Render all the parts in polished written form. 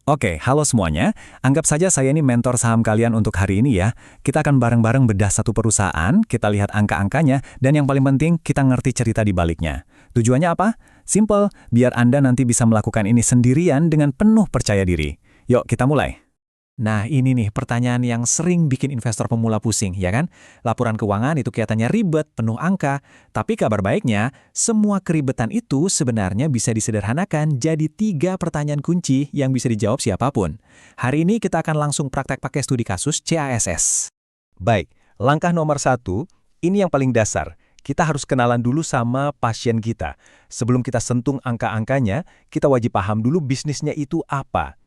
Oke, halo semuanya. Anggap saja saya ini mentor saham kalian untuk hari ini ya. Kita akan bareng-bareng bedah satu perusahaan, kita lihat angka-angkanya, dan yang paling penting, kita ngerti cerita di baliknya. Tujuannya apa? Simple, biar Anda nanti bisa melakukan ini sendirian dengan penuh percaya diri. Yuk, kita mulai. Nah, ini nih pertanyaan yang sering bikin investor pemula pusing, ya kan? Laporan keuangan itu kelihatannya ribet, penuh angka. Tapi kabar baiknya, semua keribetan itu sebenarnya bisa disederhanakan jadi 3 pertanyaan kunci yang bisa dijawab siapapun. Hari ini kita akan langsung praktek pakai studi kasus CASS. Baik, langkah nomor 1, ini yang paling dasar. Kita harus kenalan dulu sama pasien kita. Sebelum kita sentuh angka-angkanya, kita wajib paham dulu bisnisnya itu apa.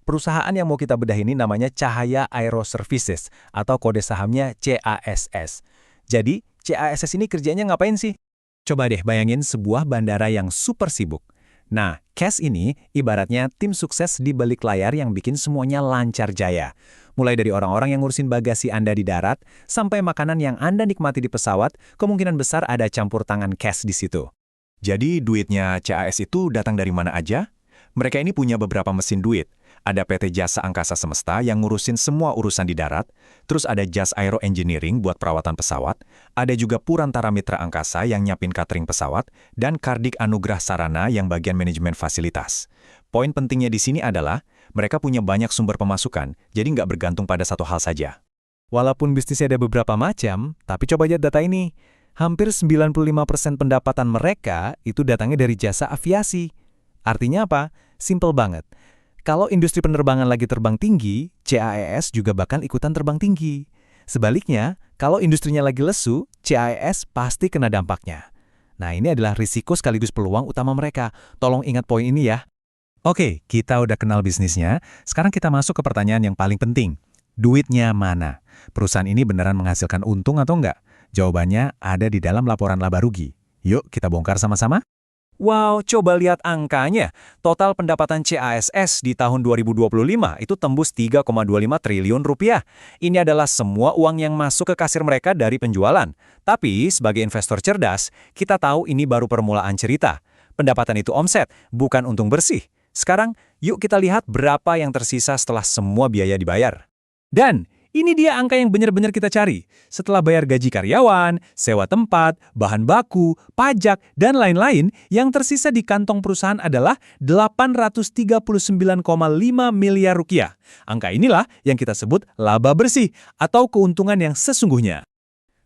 Perusahaan yang mau kita bedah ini namanya Cahaya Aero Services atau kode sahamnya CASS. Jadi, CASS ini kerjanya ngapain sih? Coba deh bayangin sebuah bandara yang super sibuk. Nah, CAS ini ibaratnya tim sukses di balik layar yang bikin semuanya lancar jaya. Mulai dari orang-orang yang ngurusin bagasi Anda di darat, sampai makanan yang Anda nikmati di pesawat, kemungkinan besar ada campur tangan CAS di situ. Jadi, duitnya CAS itu datang dari mana aja? Mereka ini punya beberapa mesin duit. Ada PT Jasa Angkasa Semesta yang ngurusin semua urusan di darat, terus ada Jas Aero Engineering buat perawatan pesawat, ada juga Purantara Mitra Angkasa yang nyiapin catering pesawat, dan Kardik Anugrah Sarana yang bagian manajemen fasilitas. Poin pentingnya di sini adalah, mereka punya banyak sumber pemasukan, jadi nggak bergantung pada satu hal saja. Walaupun bisnisnya ada beberapa macam, tapi coba aja data ini. Hampir 95% pendapatan mereka itu datangnya dari jasa aviasi. Artinya apa? Simple banget. Kalau industri penerbangan lagi terbang tinggi, CAES juga bakal ikutan terbang tinggi. Sebaliknya, kalau industrinya lagi lesu, CAES pasti kena dampaknya. Nah, ini adalah risiko sekaligus peluang utama mereka. Tolong ingat poin ini ya. Oke, kita udah kenal bisnisnya. Sekarang kita masuk ke pertanyaan yang paling penting. Duitnya mana? Perusahaan ini beneran menghasilkan untung atau enggak? Jawabannya ada di dalam laporan laba rugi. Yuk, kita bongkar sama-sama. Wow, coba lihat angkanya. Total pendapatan CASS di tahun 2025 itu tembus 3,25 triliun rupiah. Ini adalah semua uang yang masuk ke kasir mereka dari penjualan. Tapi, sebagai investor cerdas, kita tahu ini baru permulaan cerita. Pendapatan itu omset, bukan untung bersih. Sekarang, yuk kita lihat berapa yang tersisa setelah semua biaya dibayar. Dan ini dia angka yang benar-benar kita cari. Setelah bayar gaji karyawan, sewa tempat, bahan baku, pajak, dan lain-lain, yang tersisa di kantong perusahaan adalah 839,5 miliar rupiah. Angka inilah yang kita sebut laba bersih atau keuntungan yang sesungguhnya.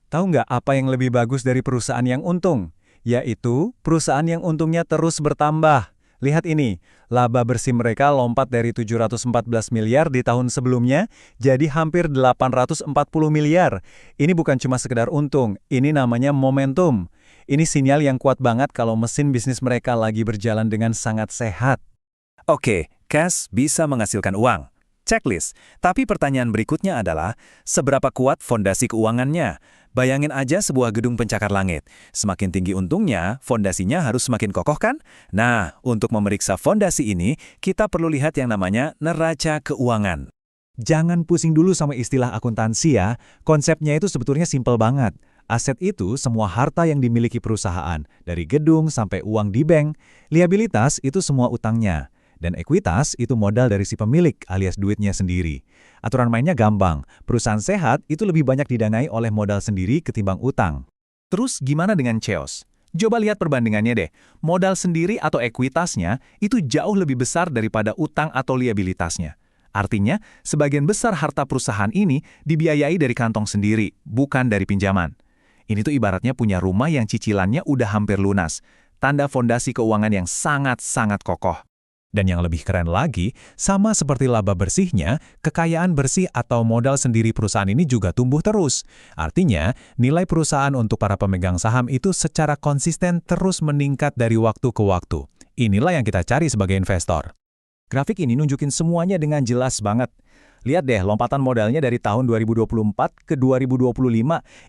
Tahu nggak apa yang lebih bagus dari perusahaan yang untung? Yaitu perusahaan yang untungnya terus bertambah. Lihat ini, laba bersih mereka lompat dari 714 miliar di tahun sebelumnya jadi hampir 840 miliar. Ini bukan cuma sekedar untung, ini namanya momentum. Ini sinyal yang kuat banget kalau mesin bisnis mereka lagi berjalan dengan sangat sehat. Oke, cash bisa menghasilkan uang. Checklist. Tapi pertanyaan berikutnya adalah, seberapa kuat fondasi keuangannya? Bayangin aja sebuah gedung pencakar langit. Semakin tinggi untungnya, fondasinya harus semakin kokoh kan? Nah, untuk memeriksa fondasi ini, kita perlu lihat yang namanya neraca keuangan. Jangan pusing dulu sama istilah akuntansi ya. Konsepnya itu sebetulnya simpel banget. Aset itu semua harta yang dimiliki perusahaan, dari gedung sampai uang di bank. Liabilitas itu semua utangnya. Dan ekuitas itu modal dari si pemilik alias duitnya sendiri. Aturan mainnya gampang, perusahaan sehat itu lebih banyak didanai oleh modal sendiri ketimbang utang. Terus gimana dengan CEOs? Coba lihat perbandingannya deh. Modal sendiri atau ekuitasnya itu jauh lebih besar daripada utang atau liabilitasnya. Artinya, sebagian besar harta perusahaan ini dibiayai dari kantong sendiri, bukan dari pinjaman. Ini tuh ibaratnya punya rumah yang cicilannya udah hampir lunas. Tanda fondasi keuangan yang sangat-sangat kokoh. Dan yang lebih keren lagi, sama seperti laba bersihnya, kekayaan bersih atau modal sendiri perusahaan ini juga tumbuh terus. Artinya, nilai perusahaan untuk para pemegang saham itu secara konsisten terus meningkat dari waktu ke waktu. Inilah yang kita cari sebagai investor. Grafik ini nunjukin semuanya dengan jelas banget. Lihat deh, lompatan modalnya dari tahun 2024 ke 2025.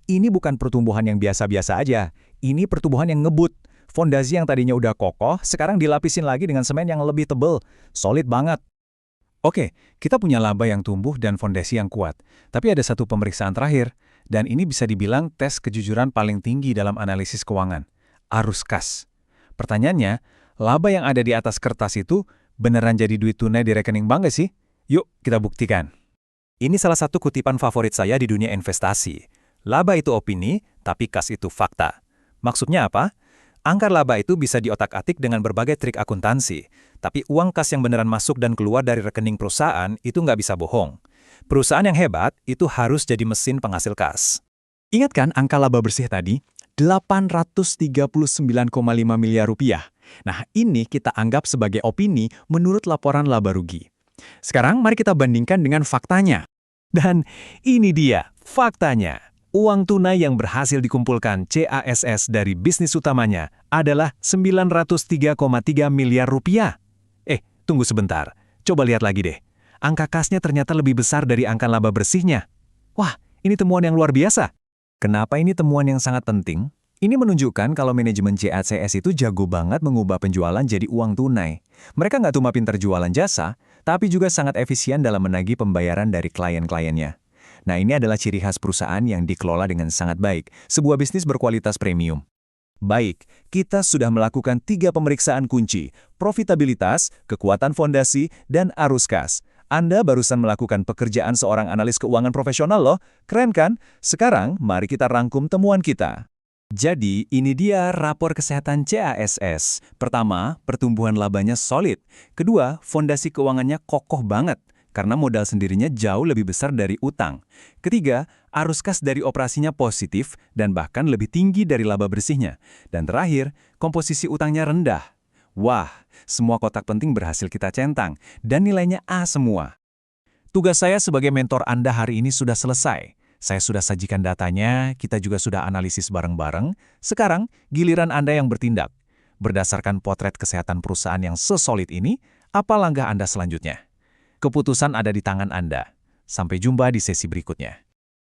Ini bukan pertumbuhan yang biasa-biasa aja. Ini pertumbuhan yang ngebut. Fondasi yang tadinya udah kokoh, sekarang dilapisin lagi dengan semen yang lebih tebal. Solid banget. Oke, kita punya laba yang tumbuh dan fondasi yang kuat. Tapi ada satu pemeriksaan terakhir, dan ini bisa dibilang tes kejujuran paling tinggi dalam analisis keuangan. Arus kas. Pertanyaannya, laba yang ada di atas kertas itu Beneran jadi duit tunai di rekening bank nggak sih? Yuk, kita buktikan. Ini salah satu kutipan favorit saya di dunia investasi. Laba itu opini, tapi kas itu fakta. Maksudnya apa? Angka laba itu bisa diotak-atik dengan berbagai trik akuntansi, tapi uang kas yang beneran masuk dan keluar dari rekening perusahaan itu nggak bisa bohong. Perusahaan yang hebat itu harus jadi mesin penghasil kas. Ingat kan angka laba bersih tadi? 839,5 miliar rupiah. Nah, ini kita anggap sebagai opini menurut laporan laba rugi. Sekarang mari kita bandingkan dengan faktanya. Dan ini dia faktanya. Uang tunai yang berhasil dikumpulkan CASS dari bisnis utamanya adalah 903,3 miliar rupiah. Tunggu sebentar. Coba lihat lagi deh. Angka kasnya ternyata lebih besar dari angka laba bersihnya. Wah, ini temuan yang luar biasa. Kenapa ini temuan yang sangat penting? Ini menunjukkan kalau manajemen CACS itu jago banget mengubah penjualan jadi uang tunai. Mereka nggak cuma pintar jualan jasa, tapi juga sangat efisien dalam menagih pembayaran dari klien-kliennya. Nah, ini adalah ciri khas perusahaan yang dikelola dengan sangat baik, sebuah bisnis berkualitas premium. Baik, kita sudah melakukan 3 pemeriksaan kunci, profitabilitas, kekuatan fondasi, dan arus kas. Anda barusan melakukan pekerjaan seorang analis keuangan profesional loh. Keren kan? Sekarang, mari kita rangkum temuan kita. Jadi, ini dia rapor kesehatan CASS. Pertama, pertumbuhan labanya solid. Kedua, fondasi keuangannya kokoh banget, karena modal sendirinya jauh lebih besar dari utang. Ketiga, arus kas dari operasinya positif dan bahkan lebih tinggi dari laba bersihnya. Dan terakhir, komposisi utangnya rendah. Wah, semua kotak penting berhasil kita centang, dan nilainya A semua. Tugas saya sebagai mentor Anda hari ini sudah selesai. Saya sudah sajikan datanya, kita juga sudah analisis bareng-bareng. Sekarang, giliran Anda yang bertindak. Berdasarkan potret kesehatan perusahaan yang sesolid ini, apa langkah Anda selanjutnya? Keputusan ada di tangan Anda. Sampai jumpa di sesi berikutnya.